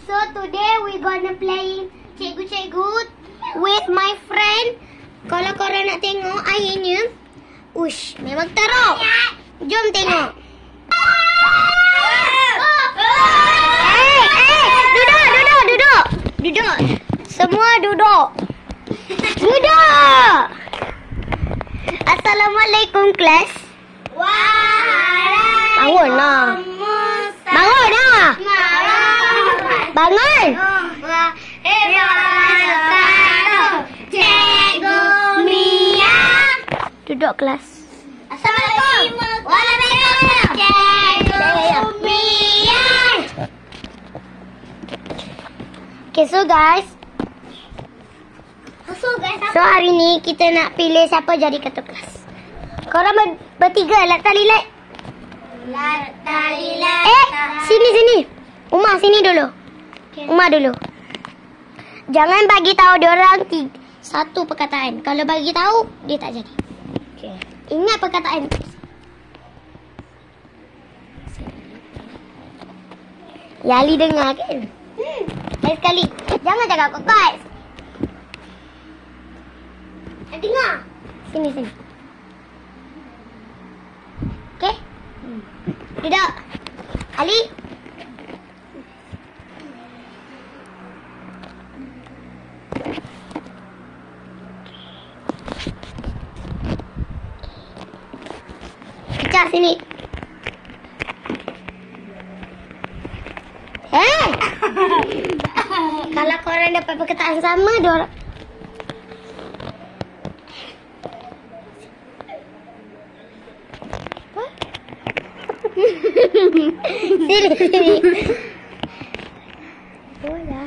So today we gonna play cikgu-cikgu with my friend. Kalau korang nak tengok akhirnya, ush, memang teruk. Jom tengok. Duduk. Semua duduk. Duduk. Assalamualaikum kelas. Bangun lah. Bangun lah. Bangun. Cikgu Mia. Duduk kelas. Assalamualaikum. Waalaikumsalam. Cikgu Mia. Okay, so guys. So hari ni kita nak pilih siapa jadi ketua kelas. Korang bertiga lat tali lat. Sini. Umar sini dulu. Okay. Umar dulu. Jangan bagi tahu diorang satu perkataan. Kalau bagi tahu dia tak jadi. Okay. Ingat perkataan. Ya Ali dengar kan? Lain sekali. Jangan cakap kokat. Dengar. Sini. Okey? Duduk. Ali. Pecah sini. Kalau korang dapat perkataan sama, diorang Sini. Bola.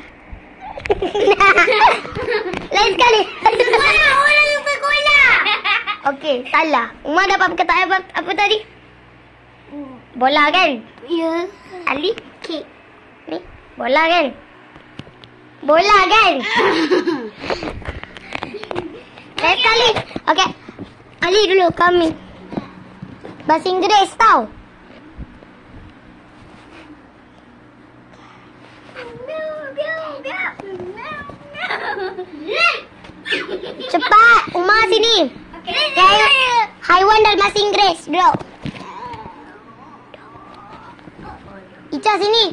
Lain sekali. Bola lupa bola. Okey, salah. Umar dapat perkataan apa tadi? Bola kan? Ya. Ali, kek. Ni, bola kan? Bola kan? Lain sekali. Okey. Ali dulu, kami. Bahasa Inggeris tau. Cepat, Umar sini. Haiwan dalam bahasa Inggeris. Duduk. Ica sini.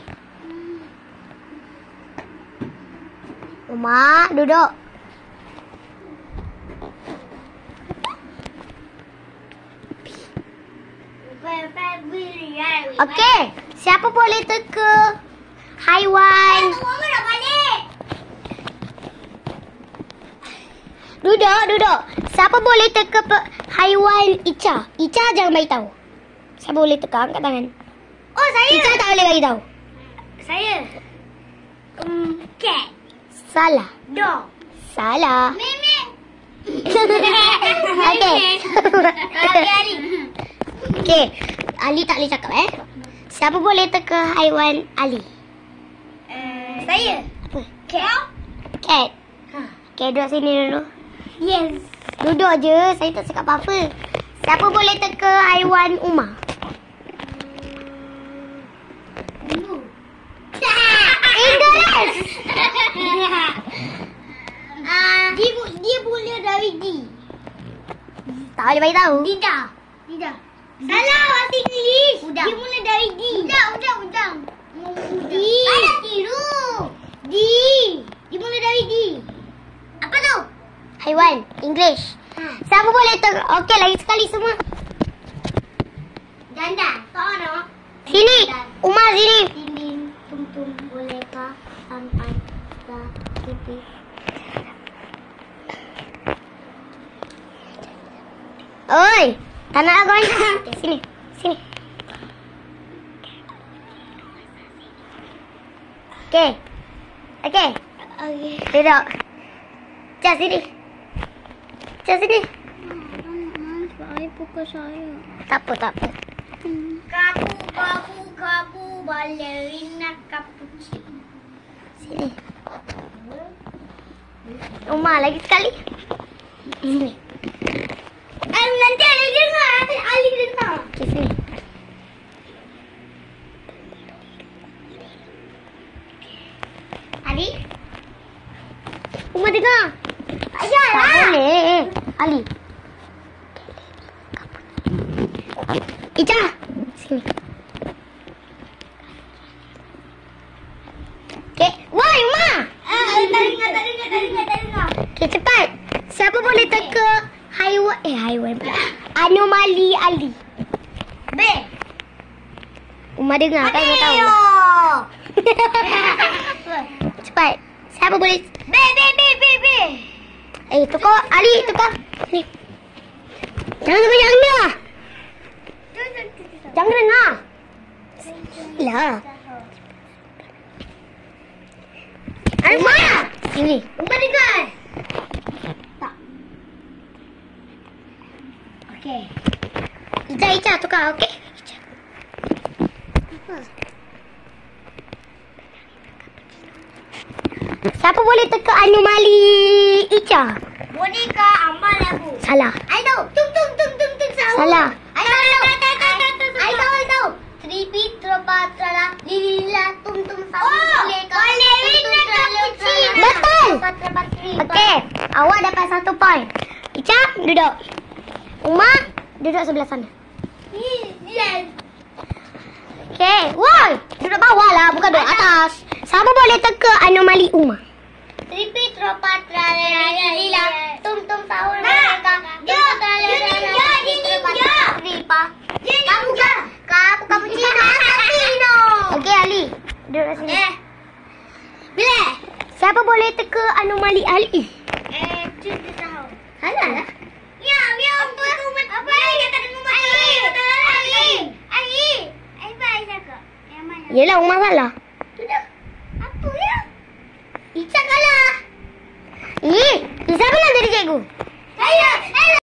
Umar, duduk. Okey, siapa boleh teka haiwan? Duduk. Siapa boleh teka haiwan Ica? Ica jangan bagi tahu. Siapa boleh teka? Angkat tangan. Oh, saya. Ica tak boleh bagi tahu. Saya. Cat. Salah. Dog. Salah. Memek. Okey. Ali. Okey. Ali tak boleh cakap Siapa boleh teka haiwan Ali? Saya. Apa? Cat. Okey, duduk sini dulu. Yes. Duduk je. Saya tak cakap apa-apa. Siapa boleh teka haiwan Umar? English. Dia boleh dari D. Tak boleh bagi tahu. Tidak. Salah bahasa Inggeris. Dia mula dari D. Udang. D. Ada tiru. D. Dia mula dari D. Apa tu? Haiwan. English. Siapa boleh okey, lagi sekali semua. Jandan. Tolong. Sini. Umar sini. Dinding. Tum-tum. Bolehkah sampai ke pipi? Oi. Tak nak aku Sini. Okey. Duduk. Cak sini. Saya pukul saya. Tak apa. Kapu balerina cappuccino. Sini. Umar lagi sekali. Sini. Nanti Ali dengar. Okay, sini. Ali? Uma dengar. Ayahlah. Tak boleh. Ali. Ica. Sini. Okay. Woi, Uma. Tak dengar. Okay, cepat. Siapa boleh teka haiwan pula. Anomali Ali. B. Uma dengar kan kau tahu. Cepat. Siapa boleh? B. Tukar Ali, tukar. Ni. Jangan dengar. Jangan dengar. Lah. Uma. Sini. Uma dengar. Tak. Okey. Ica tukar, okey. Siapa boleh teka anomali Ica? Boneka amal lagu. Salah. I tahu. Tung sahur. Salah. I tahu. Tripi Cleopatra Lila tum sahur. Boneka. Betul. Okey. Awak dapat 1 point. Ica duduk. Uma duduk sebelah sana. Yes. Okey. Woi, duduk bawah lah, bukan duduk atas. Siapa boleh teka anomali Uma? Tripi Cleopatra Lila tum sahur mereka. Kamu Cina. Okey Ali, duduk sini. Bila? Siapa boleh teka anomali Ali? Cuti sahur. Salah lah. Ya, biar apa yang kata dengan Ali. Ai cakap. Yang mana? Yelah, Uma salah. Apa ya? Ica kalah. Iza pernah jadi cikgu.